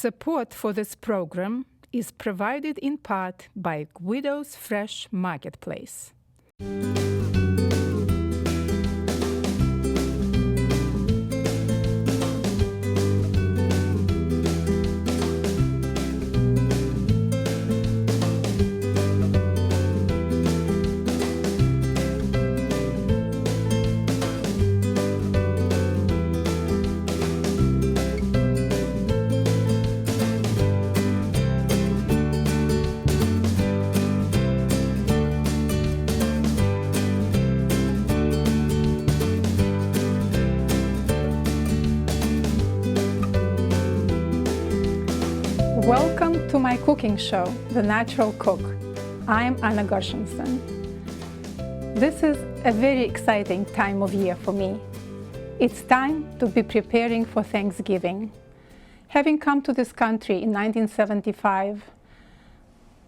Support for this program is provided in part by Guido's Fresh Marketplace. Welcome to my cooking show, The Natural Cook. I'm Anna Gershenson. This is a very exciting time of year for me. It's time to be preparing for Thanksgiving. Having come to this country in 1975,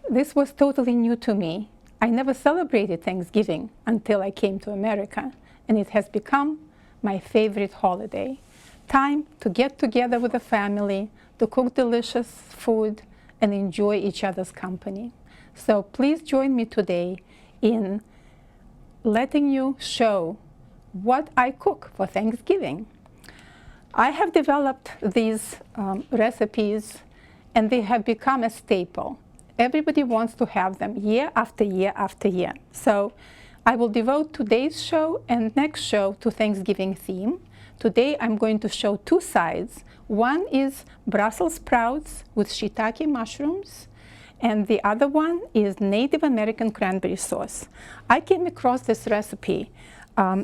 this was totally new to me. I never celebrated Thanksgiving until I came to America, and it has become my favorite holiday. Time to get together with the family, to cook delicious food and enjoy each other's company. So please join me today in letting you show what I cook for Thanksgiving. I have developed these recipes and they have become a staple. Everybody wants to have them year after year after year. So I will devote today's show and next show to Thanksgiving theme. Today I'm going to show two sides. One is Brussels sprouts with shiitake mushrooms, and the other one is Native American cranberry sauce. I came across this recipe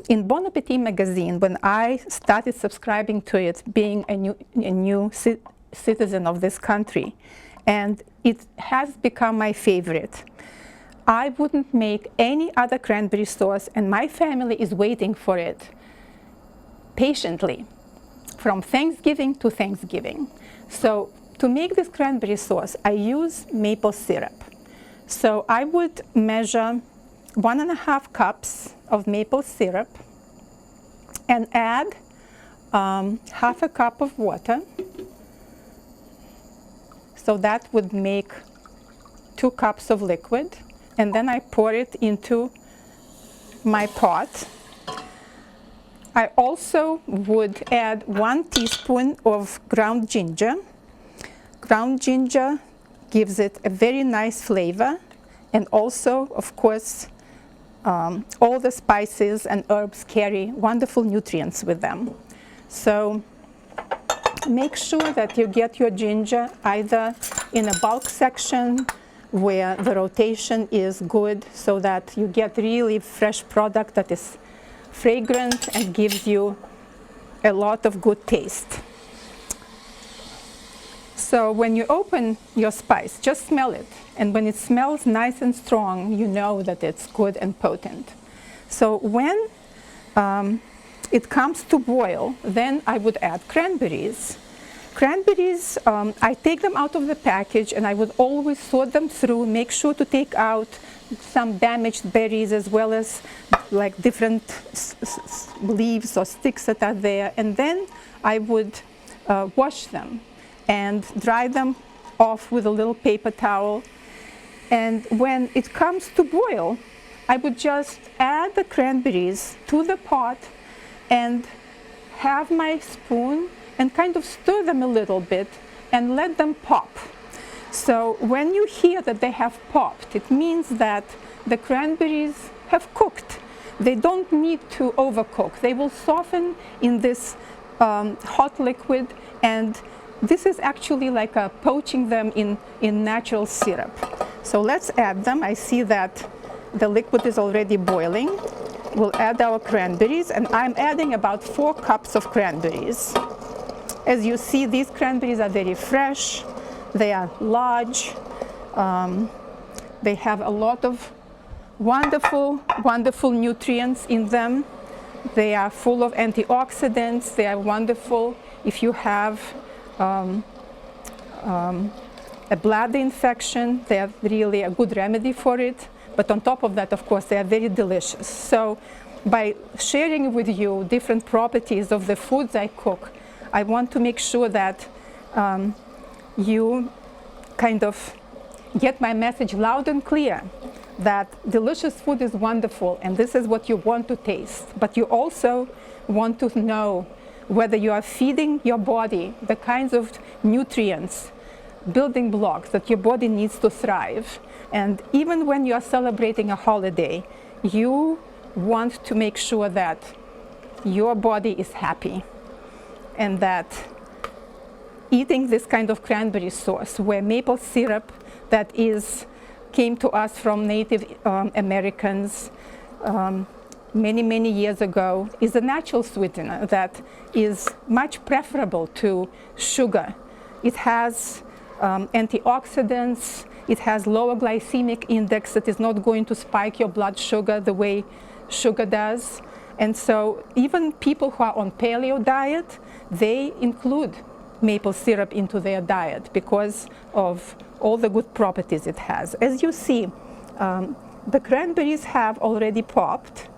in Bon Appetit magazine when I started subscribing to it, being a new citizen of this country, and it has become my favorite. I wouldn't make any other cranberry sauce, and my family is waiting for it patiently from Thanksgiving to Thanksgiving. So to make this cranberry sauce, I use maple syrup. So I would measure 1.5 cups of maple syrup and add half a cup of water. So that would make 2 cups of liquid. And then I pour it into my pot. I also would add 1 teaspoon of ground ginger. Ground ginger gives it a very nice flavor, and also, of course, all the spices and herbs carry wonderful nutrients with them. So make sure that you get your ginger either in a bulk section where the rotation is good so that you get really fresh product that is fragrant and gives you a lot of good taste. So when you open your spice, just smell it. And when it smells nice and strong, you know that it's good and potent. So when it comes to boil, then I would add cranberries. Cranberries, I take them out of the package and I would always sort them through, make sure to take out some damaged berries as well as like different leaves or sticks that are there, and then I would wash them and dry them off with a little paper towel. And when it comes to boil, I would just add the cranberries to the pot and have my spoon and kind of stir them a little bit and let them pop. So when you hear that they have popped, it means that the cranberries have cooked. They don't need to overcook. They will soften in this hot liquid, and this is actually like poaching them in natural syrup. So let's add them. I see that the liquid is already boiling. We'll add our cranberries, and I'm adding about 4 cups of cranberries. As you see, these cranberries are very fresh. They are large. They have a lot of wonderful nutrients in them. They are full of antioxidants. They are wonderful if you have a bladder infection. They are really a good remedy for it. But on top of that, of course, they are very delicious. So by sharing with you different properties of the foods I cook, I want to make sure that you kind of get my message loud and clear that delicious food is wonderful and this is what you want to taste. But you also want to know whether you are feeding your body the kinds of nutrients, building blocks that your body needs to thrive. And even when you are celebrating a holiday, you want to make sure that your body is happy and that eating this kind of cranberry sauce where maple syrup that came to us from Native Americans many years ago is a natural sweetener that is much preferable to sugar. It has antioxidants, it has lower glycemic index that is not going to spike your blood sugar the way sugar does. And so even people who are on paleo diet, they include maple syrup into their diet because of all the good properties it has. As you see, the cranberries have already popped,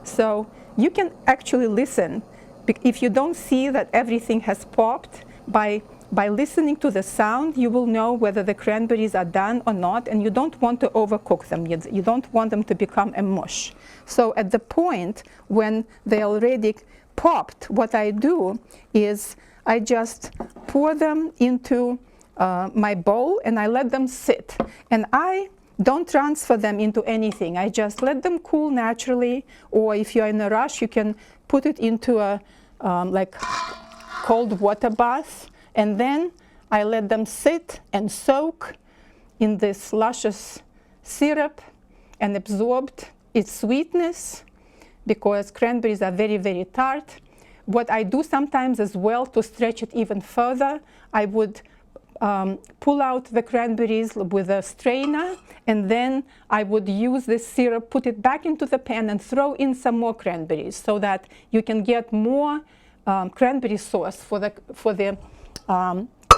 so you can actually listen. If you don't see that everything has popped, by listening to the sound, you will know whether the cranberries are done or not, and you don't want to overcook them. You don't want them to become a mush. So at the point when they already popped, what I do is I just pour them into my bowl and I let them sit. And I don't transfer them into anything. I just let them cool naturally, or if you're in a rush, you can put it into a like cold water bath. And then I let them sit and soak in this luscious syrup and absorbed its sweetness, because cranberries are very tart. What I do sometimes as well to stretch it even further, I would pull out the cranberries with a strainer, and then I would use this syrup, put it back into the pan and throw in some more cranberries so that you can get more cranberry sauce for the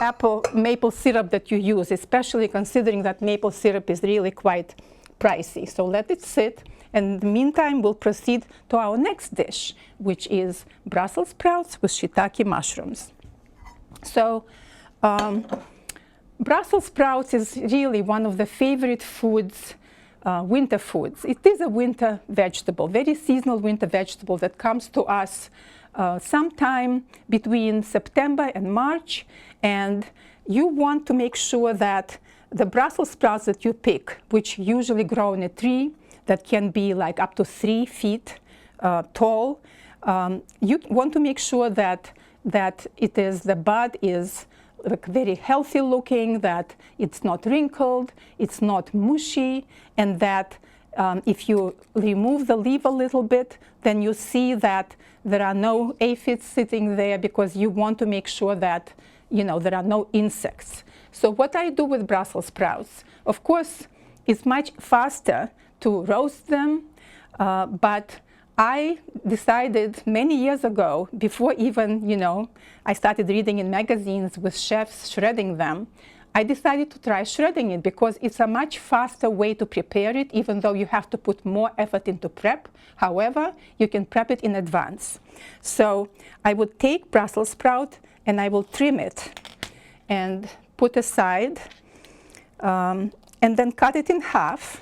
apple maple syrup that you use, especially considering that maple syrup is really quite pricey. So let it sit, and in the meantime we'll proceed to our next dish, which is Brussels sprouts with shiitake mushrooms. So Brussels sprouts is really one of the favorite foods, winter foods. It is a winter vegetable, very seasonal winter vegetable that comes to us sometime between September and March, and you want to make sure that the Brussels sprouts that you pick, which usually grow in a tree that can be like up to 3 feet tall, you want to make sure that the bud is like very healthy looking, that it's not wrinkled, it's not mushy, and that if you remove the leaf a little bit, then you see that there are no aphids sitting there, because you want to make sure that there are no insects. So what I do with Brussels sprouts, of course, it's much faster to roast them, but I decided many years ago, before even I started reading in magazines with chefs shredding them, I decided to try shredding it because it's a much faster way to prepare it, even though you have to put more effort into prep. However, you can prep it in advance. So I would take Brussels sprout and I will trim it and put aside, and then cut it in half.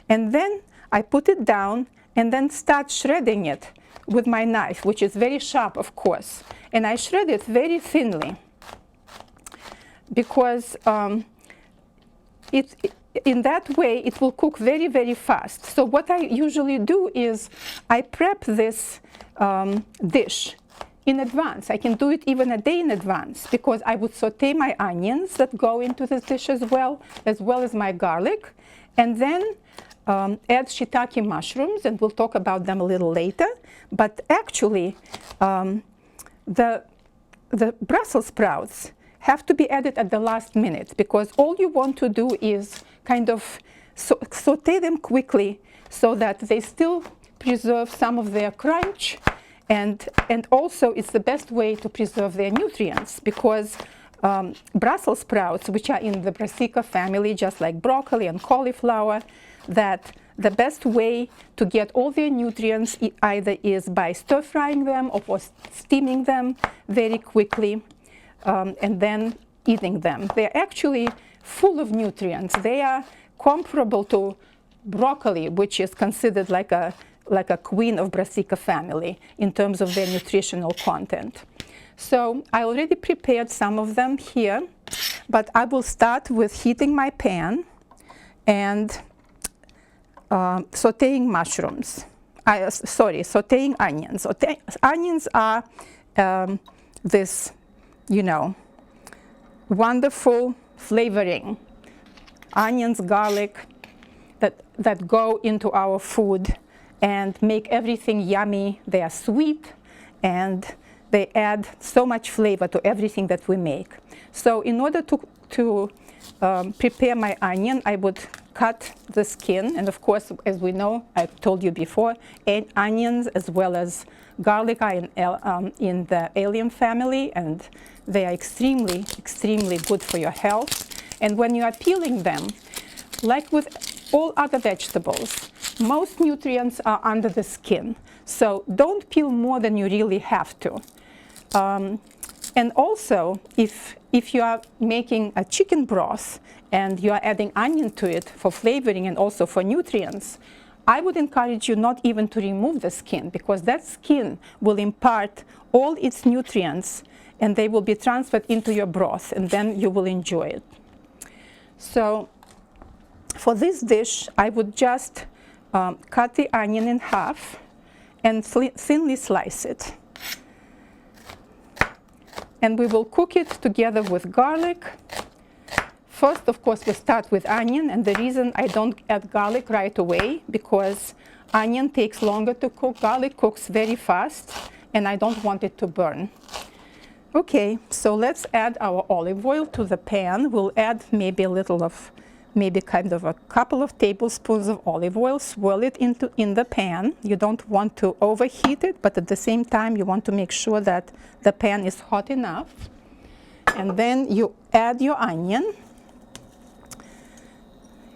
And then I put it down and then start shredding it with my knife, which is very sharp, of course. And I shred it very thinly, because in that way it will cook very fast. So what I usually do is I prep this dish in advance. I can do it even a day in advance, because I would saute my onions that go into this dish as well as my garlic, and then add shiitake mushrooms, and we'll talk about them a little later. But actually, the Brussels sprouts have to be added at the last minute, because all you want to do is kind of saute them quickly so that they still preserve some of their crunch, and also it's the best way to preserve their nutrients, because Brussels sprouts, which are in the brassica family, just like broccoli and cauliflower, that the best way to get all their nutrients either is by stir-frying them or steaming them very quickly, and then eating them. They're actually full of nutrients. They are comparable to broccoli, which is considered like a queen of brassica family in terms of their nutritional content. So I already prepared some of them here, but I will start with heating my pan and sauteing mushrooms. Sauteing onions. Onions are this, wonderful flavoring. Onions, garlic that go into our food and make everything yummy. They are sweet and they add so much flavor to everything that we make. So in order to prepare my onion, I would cut the skin, and of course, as we know, I told you before, onions as well as garlic are in the allium family, and they are extremely, extremely good for your health. And when you are peeling them, like with all other vegetables, most nutrients are under the skin. So don't peel more than you really have to. And also, if you are making a chicken broth and you are adding onion to it for flavoring and also for nutrients, I would encourage you not even to remove the skin, because that skin will impart all its nutrients and they will be transferred into your broth, and then you will enjoy it. So for this dish, I would just cut the onion in half and thinly slice it. And we will cook it together with garlic. First, of course, we start with onion, and the reason I don't add garlic right away, because onion takes longer to cook. Garlic cooks very fast, and I don't want it to burn. Okay, so let's add our olive oil to the pan. We'll add maybe kind of a couple of tablespoons of olive oil. Swirl it in the pan. You don't want to overheat it, but at the same time, you want to make sure that the pan is hot enough. And then you add your onion.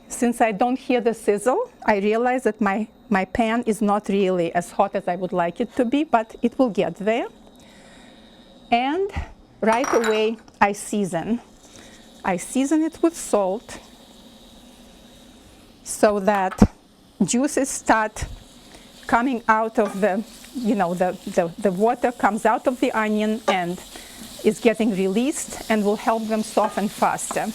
Since I don't hear the sizzle, I realize that my pan is not really as hot as I would like it to be, but it will get there. And right away, I season. I season it with salt so that juices start coming out of the water comes out of the onion and is getting released and will help them soften faster.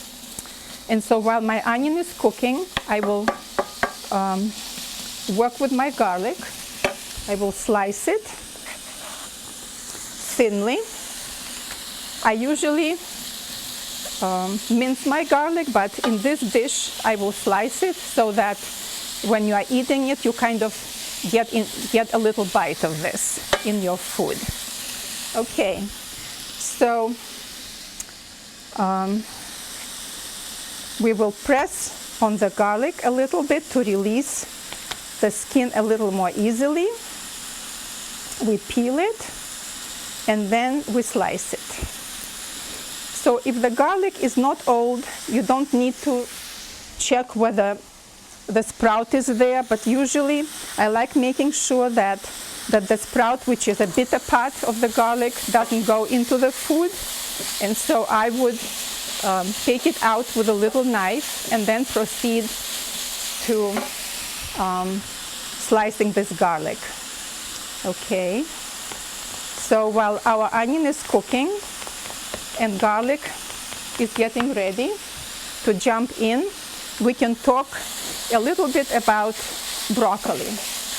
And so while my onion is cooking, I will work with my garlic. I will slice it thinly. I usually mince my garlic, but in this dish, I will slice it so that when you are eating it, you kind of get a little bite of this in your food. Okay, so we will press on the garlic a little bit to release the skin a little more easily. We peel it, and then we slice it. So if the garlic is not old, you don't need to check whether the sprout is there, but usually I like making sure that the sprout, which is a bitter part of the garlic, doesn't go into the food. And so I would take it out with a little knife and then proceed to slicing this garlic. Okay. So while our onion is cooking and garlic is getting ready to jump in, we can talk a little bit about broccoli.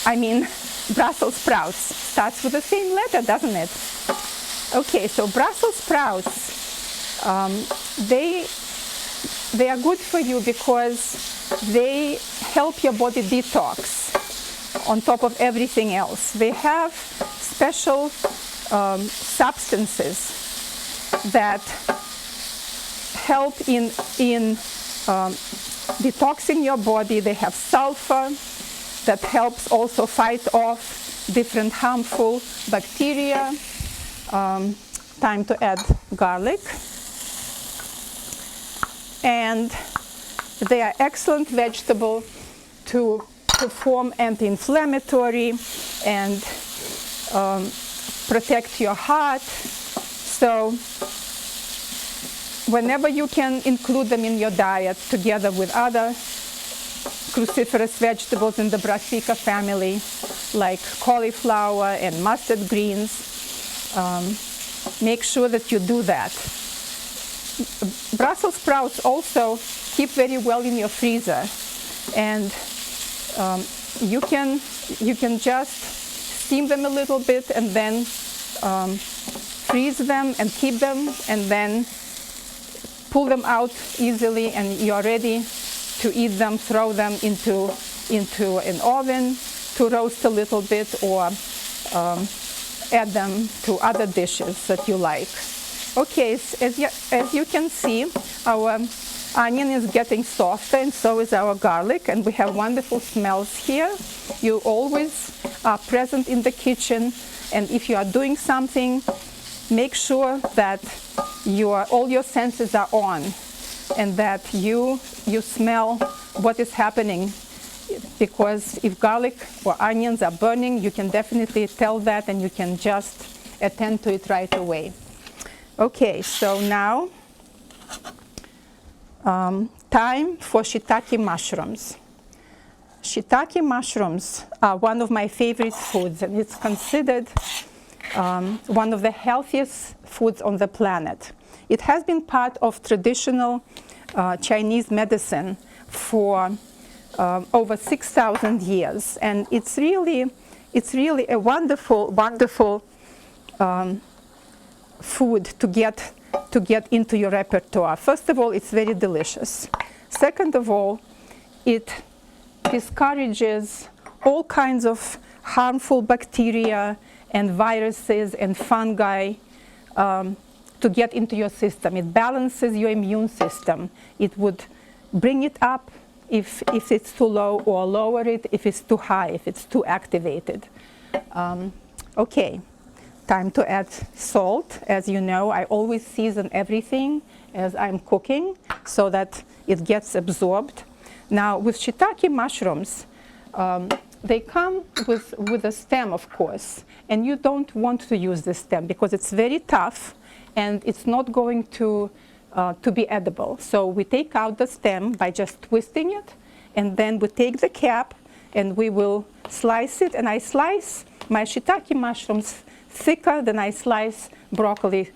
I mean, Brussels sprouts. Starts with the same letter, doesn't it? Okay, so Brussels sprouts, they are good for you because they help your body detox on top of everything else. They have special substances that help in detoxing your body. They have sulfur that helps also fight off different harmful bacteria. Time to add garlic. And they are excellent vegetable to perform anti-inflammatory and protect your heart. So whenever you can include them in your diet together with other cruciferous vegetables in the brassica family, like cauliflower and mustard greens. Make sure that you do that. Brussels sprouts also keep very well in your freezer, and you can just steam them a little bit and then freeze them and keep them, and then pull them out easily, and you're ready to eat them. Throw them into an oven to roast a little bit, or add them to other dishes that you like. Okay, as you can see, our onion is getting softer, and so is our garlic, and we have wonderful smells here. You always are present in the kitchen, and if you are doing something, make sure that all your senses are on, and that you smell what is happening. Because if garlic or onions are burning, you can definitely tell that, and you can just attend to it right away. Okay, so now time for shiitake mushrooms. Shiitake mushrooms are one of my favorite foods, and it's considered one of the healthiest foods on the planet. It has been part of traditional Chinese medicine for over 6,000 years, and it's really a wonderful food to get into your repertoire. First of all, it's very delicious. Second of all, it discourages all kinds of harmful bacteria and viruses and fungi to get into your system. It balances your immune system. It would bring it up if it's too low, or lower it if it's too high, if it's too activated. Okay, time to add salt. As you know, I always season everything as I'm cooking so that it gets absorbed. Now, with shiitake mushrooms, they come with a stem, of course, and you don't want to use the stem because it's very tough and it's not going to be edible. So we take out the stem by just twisting it, and then we take the cap and we will slice it, and I slice my shiitake mushrooms thicker than I slice broccoli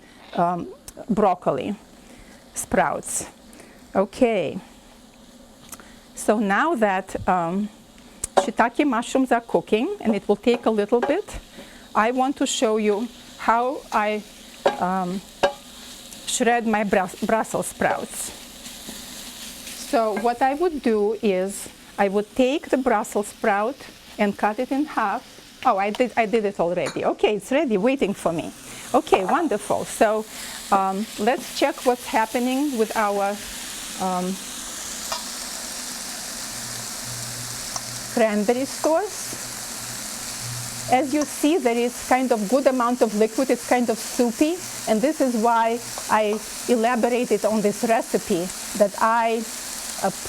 sprouts. Okay, so now that shiitake mushrooms are cooking, and it will take a little bit, I want to show you how I shred my Brussels sprouts. So what I would do is I would take the Brussels sprout and cut it in half. Oh, I did it already. Okay, it's ready, waiting for me. Okay, wonderful. So let's check what's happening with our cranberry sauce. As you see, there is kind of good amount of liquid. It's kind of soupy, and this is why I elaborated on this recipe, that I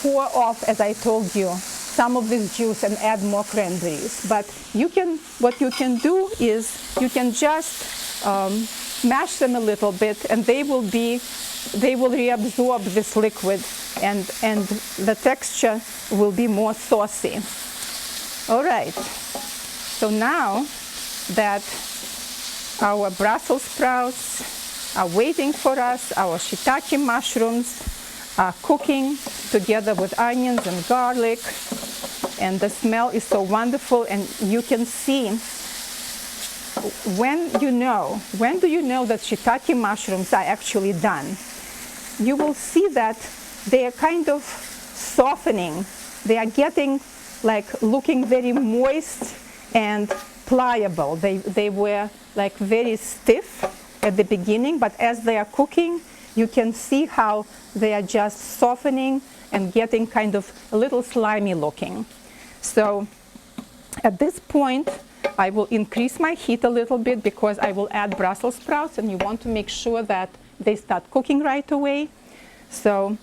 pour off, as I told you, some of this juice and add more cranberries. But what you can do is you can just mash them a little bit, and they will reabsorb this liquid, and the texture will be more saucy. All right. So now that our Brussels sprouts are waiting for us, our shiitake mushrooms are cooking together with onions and garlic, and the smell is so wonderful, and you can see when do you know that shiitake mushrooms are actually done? You will see that they are kind of softening. They are getting looking very moist and pliable. They were very stiff at the beginning, but as they are cooking, you can see how they are just softening and getting kind of a little slimy looking. So at this point, I will increase my heat a little bit because I will add Brussels sprouts, and you want to make sure that they start cooking right away. So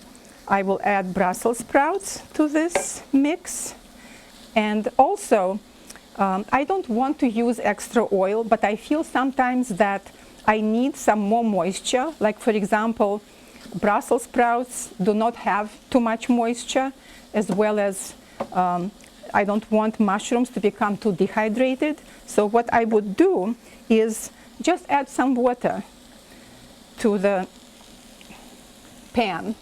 I will add Brussels sprouts to this mix. And also, I don't want to use extra oil, but I feel sometimes that I need some more moisture. Like, for example, Brussels sprouts do not have too much moisture, as well as I don't want mushrooms to become too dehydrated. So what I would do is just add some water to the pan.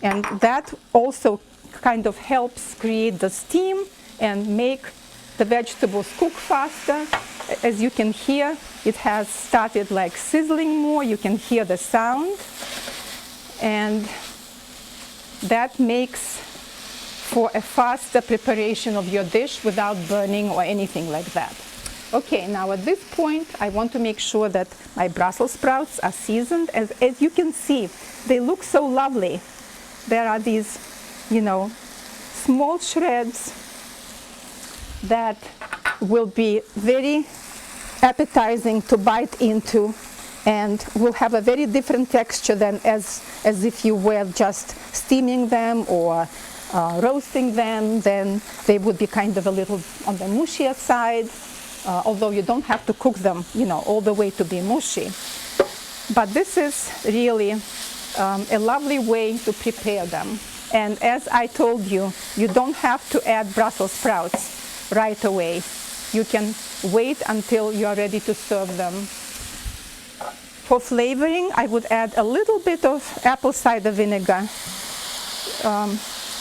And that also kind of helps create the steam and make the vegetables cook faster. As you can hear, it has started like sizzling more. You can hear the sound. And that makes for a faster preparation of your dish without burning or anything like that. Okay, now at this point, I want to make sure that my Brussels sprouts are seasoned. As you can see, they look so lovely. There are these, small shreds that will be very appetizing to bite into and will have a very different texture than as if you were just steaming them or roasting them. Then they would be kind of a little on the mushier side, although you don't have to cook them, all the way to be mushy. But this is really a lovely way to prepare them. And as I told you, you don't have to add Brussels sprouts right away. You can wait until you are ready to serve them. For flavoring, I would add a little bit of apple cider vinegar.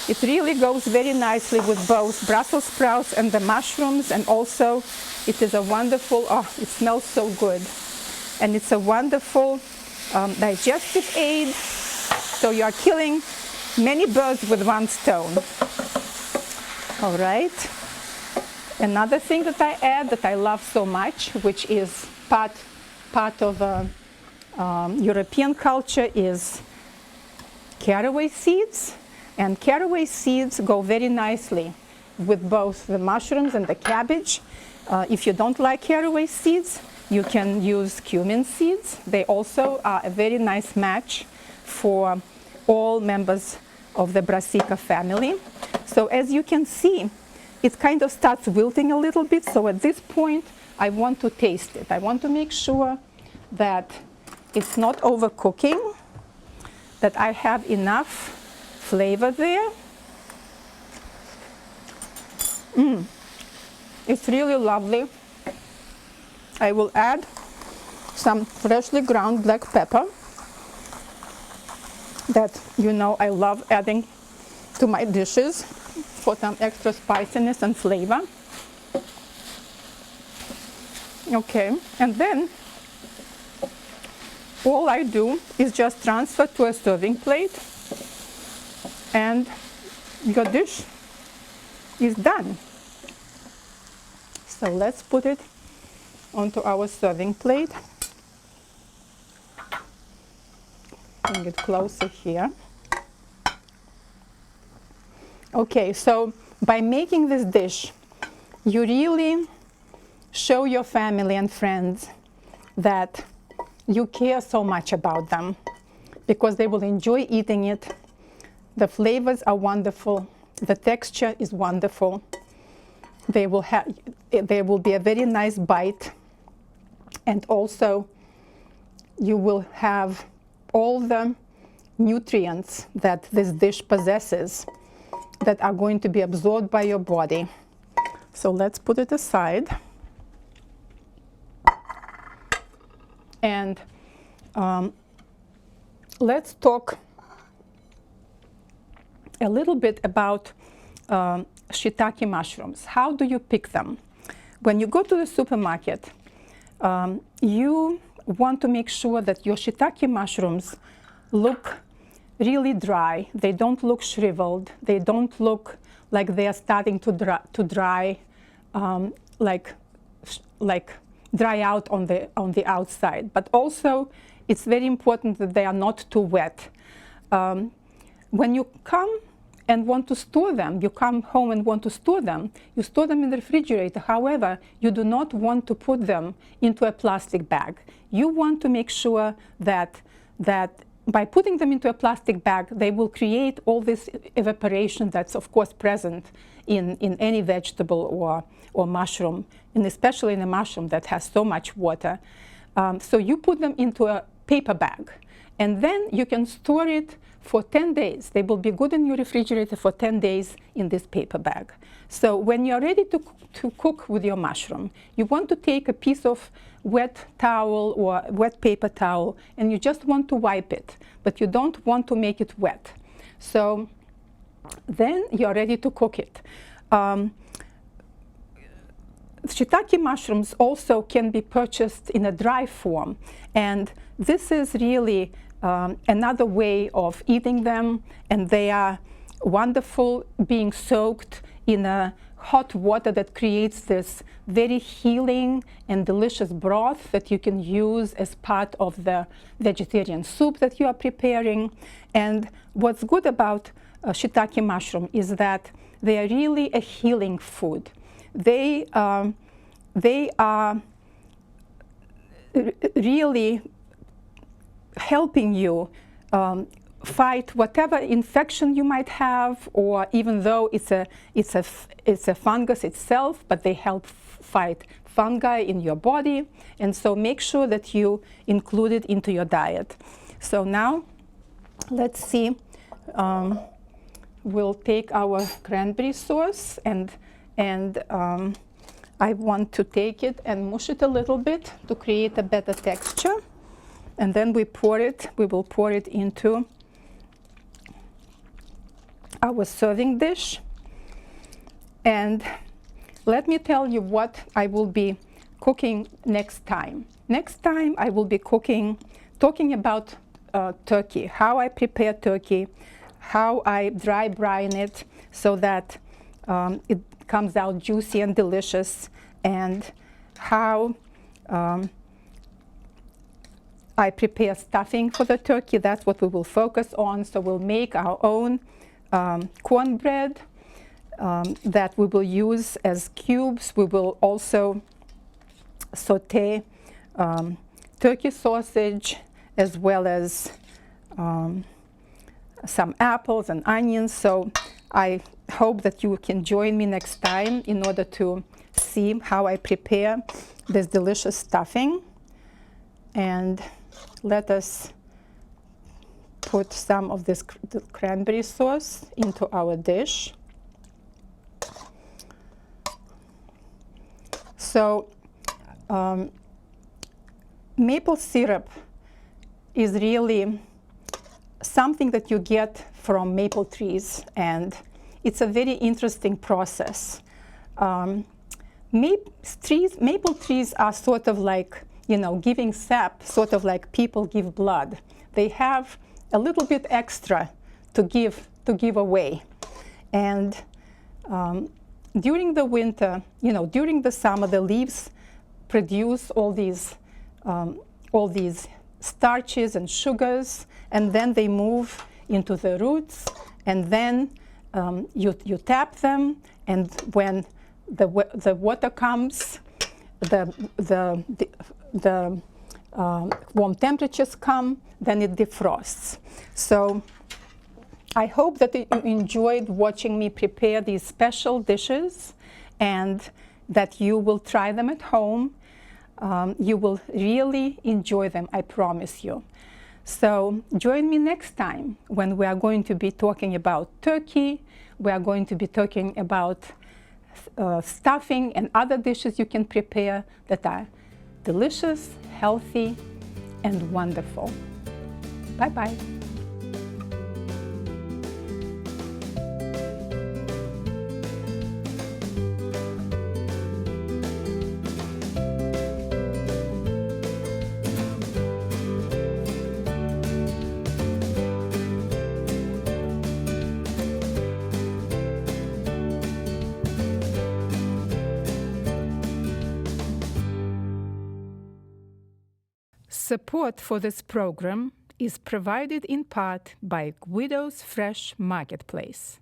It really goes very nicely with both Brussels sprouts and the mushrooms, and also it is a wonderful, it smells so good. And it's a wonderful digestive aid, so you are killing many birds with one stone. All right. Another thing that I add that I love so much, which is part of European culture, is caraway seeds. And caraway seeds go very nicely with both the mushrooms and the cabbage. If you don't like caraway seeds, you can use cumin seeds. They also are a very nice match for all members of the brassica family. So as you can see, it kind of starts wilting a little bit. So at this point, I want to taste it. I want to make sure that it's not overcooking, that I have enough flavor there. It's really lovely. I will add some freshly ground black pepper that I love adding to my dishes for some extra spiciness and flavor. Okay, and then all I do is just transfer to a serving plate, and your dish is done. So let's put it onto our serving plate. Bring it closer here. Okay, so by making this dish, you really show your family and friends that you care so much about them, because they will enjoy eating it. The flavors are wonderful. The texture is wonderful. There will be a very nice bite, and also you will have all the nutrients that this dish possesses that are going to be absorbed by your body. So let's put it aside. And let's talk a little bit about shiitake mushrooms. How do you pick them? When you go to the supermarket, you want to make sure that your shiitake mushrooms look really dry. They don't look shriveled. They don't look like they are starting to dry, like dry out on the outside. But also, it's very important that they are not too wet. When you come and want to store them, you come home and want to store them, you store them in the refrigerator. However, you do not want to put them into a plastic bag. You want to make sure that by putting them into a plastic bag, they will create all this evaporation that's, of course, present in any vegetable or mushroom, and especially in a mushroom that has so much water. So you put them into a paper bag, And then you can store it for 10 days. They will be good in your refrigerator for 10 days in this paper bag. So when you're ready to cook with your mushroom, you want to take a piece of wet towel or wet paper towel, and you just want to wipe it, but you don't want to make it wet. So then you're ready to cook it. Shiitake mushrooms also can be purchased in a dry form, and this is really another way of eating them, and they are wonderful being soaked in a hot water that creates this very healing and delicious broth that you can use as part of the vegetarian soup that you are preparing. And what's good about shiitake mushroom is that they are really a healing food. They are really helping you fight whatever infection you might have, or even though it's a fungus itself, but they help fight fungi in your body. And so make sure that you include it into your diet. So now let's see. We'll take our cranberry sauce, and I want to take it and mush it a little bit to create a better texture. And then we will pour it into our serving dish. And let me tell you what I will be cooking next time. Next time I will be talking about turkey, how I prepare turkey, how I dry brine it so that it comes out juicy and delicious, and how I prepare stuffing for the turkey. That's what we will focus on. So we'll make our own cornbread that we will use as cubes. We will also saute turkey sausage, as well as some apples and onions. So I hope that you can join me next time in order to see how I prepare this delicious stuffing. And let us put some of this cranberry sauce into our dish. So maple syrup is really something that you get from maple trees, and it's a very interesting process. Maple trees are sort of like, giving sap, sort of like people give blood. They have a little bit extra to give away. And during the winter, during the summer, the leaves produce all these starches and sugars, and then they move into the roots, and then you tap them, and when the water comes, the warm temperatures come, then it defrosts. So I hope that you enjoyed watching me prepare these special dishes, and that you will try them at home. You will really enjoy them, I promise you. So join me next time when we are going to be talking about turkey. We are going to be talking about stuffing and other dishes you can prepare that are delicious, healthy, and wonderful. Bye-bye. Support for this program is provided in part by Guido's Fresh Marketplace.